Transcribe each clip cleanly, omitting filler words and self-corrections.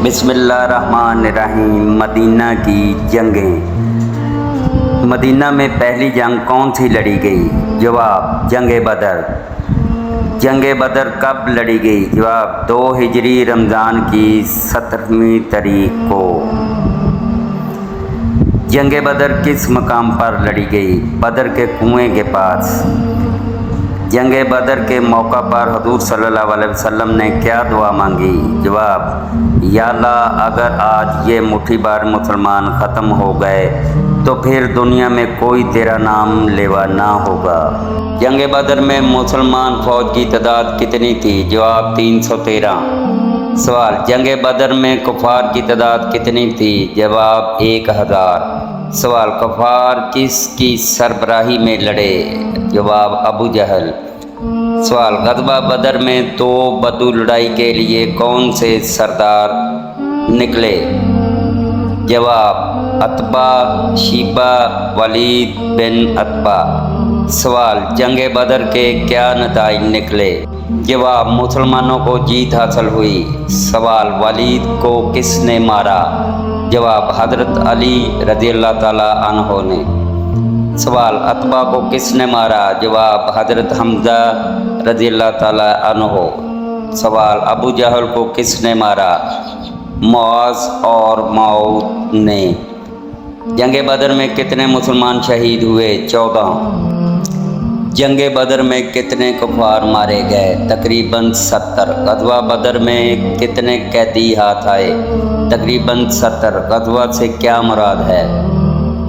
बिस्मिल्लाहिर्रहमानिर्रहीम। मदीना की जंगें। मदीना में पहली जंग कौन सी लड़ी गई? जवाब, जंग बदर। जंग बदर कब लड़ी गई? जवाब, 2 हिजरी रमज़ान की 17वीं तारीख को। जंग बदर किस मकाम पर लड़ी गई? बदर के कुएं के पास। जंग बदर के मौका पर हुज़ूर सल्लल्लाहु अलैहि वसल्लम ने क्या दुआ मांगी? जवाब, या अल्लाह, अगर आज ये मुट्ठी भर मुसलमान ख़त्म हो गए तो फिर दुनिया में कोई तेरा नाम लेवा ना होगा। जंग बदर में मुसलमान फ़ौज की तादाद कितनी थी? जवाब, 313। सवाल, जंग बदर में कुफ़ार की तादाद कितनी थी? जवाब, 1000। सवाल, कुफ़ार किसकी सरबराही में लड़े? जवाब, अबू जहल। सवाल, ग़ज़वा बदर में 2 बदू लड़ाई के लिए कौन से सरदार निकले? जवाब, अतबा, शीबा, वलीद बिन अतबा। सवाल, जंग बदर के क्या नताइज निकले? जवाब, मुसलमानों को जीत हासिल हुई। सवाल, वलीद को किसने मारा? जवाब, हज़रत अली रज़ियल्लाहु ताला अन्हो ने। सवाल, अतबा को किसने मारा? जवाब, हज़रत हमज़ा रज़ियल्लाहु ताला अन्हो। सवाल, अबू जहल को किसने मारा? मुआज़ और मऊद ने। जंग बदर में कितने मुसलमान शहीद हुए? 14। जंग बदर में कितने कुफ़ार मारे गए? तकरीबन 70। ग़ज़वा बदर में कितने कैदी हाथ आए? तकरीबन 70। ग़ज़वा से क्या मुराद है?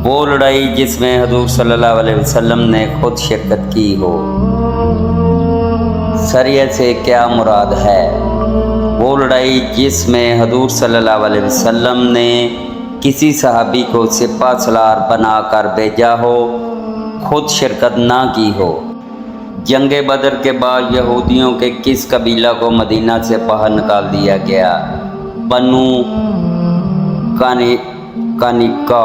वो लड़ाई जिसमें हुज़ूर सल्लल्लाहु अलैहि वसल्लम ने खुद शिरकत की हो। सरिया से क्या मुराद है? वो लड़ाई जिसमें हुज़ूर सल्लल्लाहु अलैहि वसल्लम ने किसी सहाबी को सिपा सलार बना कर भेजा हो, खुद शिरकत ना की हो। जंग बदर के बाद यहूदियों के किस कबीला को मदीना से बाहर निकाल दिया गया? बनु कानिका।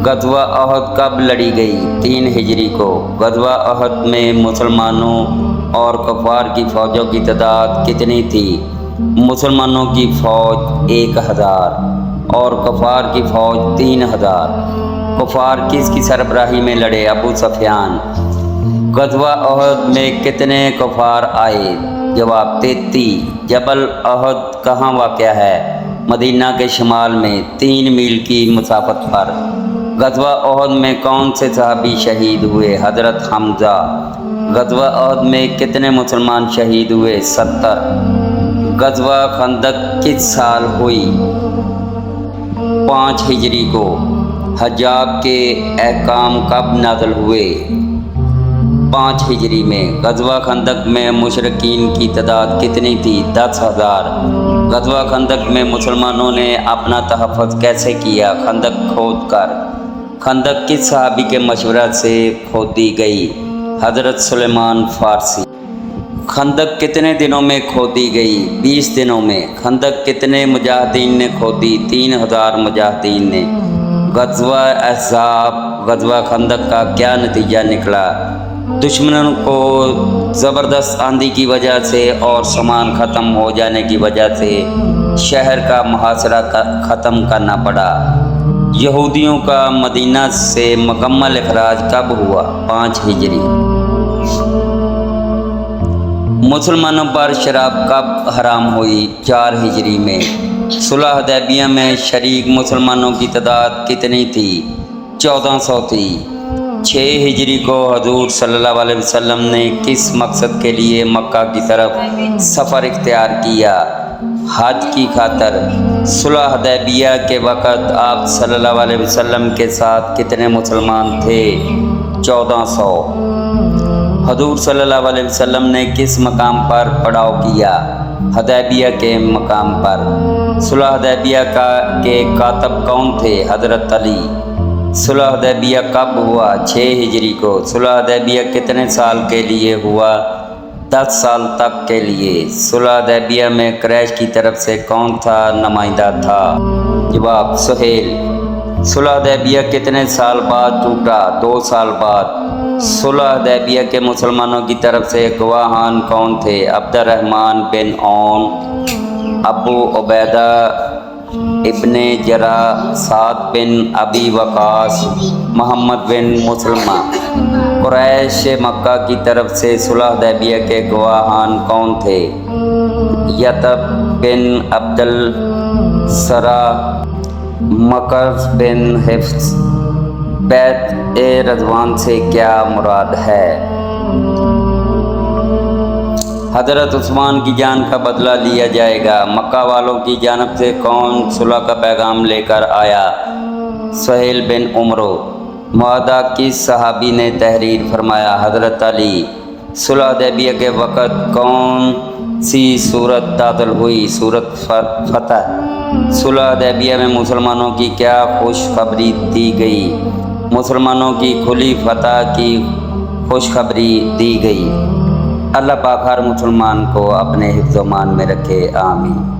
ग़ज़वा अहद कब लड़ी गई? 3 हिजरी को। ग़ज़वा अहद में मुसलमानों और कुफ़ार की फ़ौजों की तादाद कितनी थी? मुसलमानों की फ़ौज 1000 और कुफ़ार की फ़ौज 3000। कुफ़ार किसकी सरबराही में लड़े? अबू सुफ़ियान। ग़ज़वा अहद में कितने कुफ़ार आए? जवाब, 33। जबल अहद कहाँ वाक़या है? मदीना के शुमाल में 3 मील की मुसाफ़त पर। ग़ज़वा अहद में कौन से सहाबी शहीद हुए? हज़रत हमज़ा। ग़ज़वा अहद में कितने मुसलमान शहीद हुए? 70। ग़ज़वा खंदक किस साल हुई? 5 हिजरी को। हज्जाब के अहकाम कब नाज़िल हुए? 5 हिजरी में। ग़ज़वा खंदक में मुशरिकीन की तादाद कितनी थी? 10,000। ग़ज़वा खंदक में मुसलमानों ने अपना तहफ़्फ़ुज़ कैसे किया? खंदक खोद कर। खंदक किस सहाबी के मशवरा से खोदी गई? हज़रत सुलेमान फ़ारसी। खंदक कितने दिनों में खोदी गई? 20 दिनों में। खंदक कितने मुजाहिदीन ने खोदी? 3000 मुजाहिदीन ने। ग़ज़वा अहज़ाब, ग़ज़वा खंदक का क्या नतीजा निकला? दुश्मनों को ज़बरदस्त आंधी की वजह से और सामान ख़त्म हो जाने की वजह से शहर का मुहासरा ख़त्म करना पड़ा। यहूदियों का मदीना से मुकम्मल इखराज कब हुआ? 5 हिजरी। मुसलमानों पर शराब कब हराम हुई? 4 हिजरी में। सुलह हुदैबिया में शरीक मुसलमानों की तादाद कितनी थी? 1400 थी। 6 हिजरी को हुज़ूर सल्लल्लाहु अलैहि वसल्लम ने किस मकसद के लिए मक्का की तरफ सफ़र इख्तियार किया? हज की खातर। सुलह हुदैबिया के वक़्त आप सल्लल्लाहु अलैहि वसल्लम के साथ कितने मुसलमान थे? 1400। हुज़ूर सल्लल्लाहु अलैहि वसल्लम ने किस मकाम पर पड़ाव किया? हुदैबिया के मकाम पर। सुलह हुदैबिया के कातब कौन थे? हज़रत अली। सुलह हुदैबिया कब हुआ? 6 हिजरी को। सुलह हुदैबिया कितने साल के लिए हुआ? 10 साल तक के लिए। सुलह हुदैबिया में कुरैश की तरफ से कौन सा नुमाइंदा था? जवाब, सुहेल। सुलह हुदैबिया कितने साल बाद टूटा? 2 साल बाद। सुलह हुदैबिया के मुसलमानों की तरफ से गवाहान कौन थे? अब्दुर्रहमान बिन औन, अबू उबैदा इब्ने जरा, साद बिन अबी वकास, मोहम्मद बिन मुसलमा। कुरैश मक्का की तरफ से सुलह हुदैबिया के गवाहान कौन थे? यतब बिन अब्दुल सरा, मकर बिन हिफ्स। बैत ए रज़वान से क्या मुराद है? हज़रत उस्मान की जान का बदला लिया जाएगा। मक्का वालों की जानब से कौन सुलह का पैगाम लेकर आया? सुहेल बिन उमरो। मुआहदा किस सहाबी ने तहरीर फरमाया? हज़रत अली। सुलह हुदैबिया के वक़्त कौन सी सूरत नाज़िल हुई? सूरत फतह। सुलह हुदैबिया में मुसलमानों की क्या खुशखबरी दी गई? मुसलमानों की खुली फतह की खुशखबरी दी गई। अल्लाह पाक हर मुसलमान को अपने हिफ्ज़-ओ-मान में रखे, आमीन।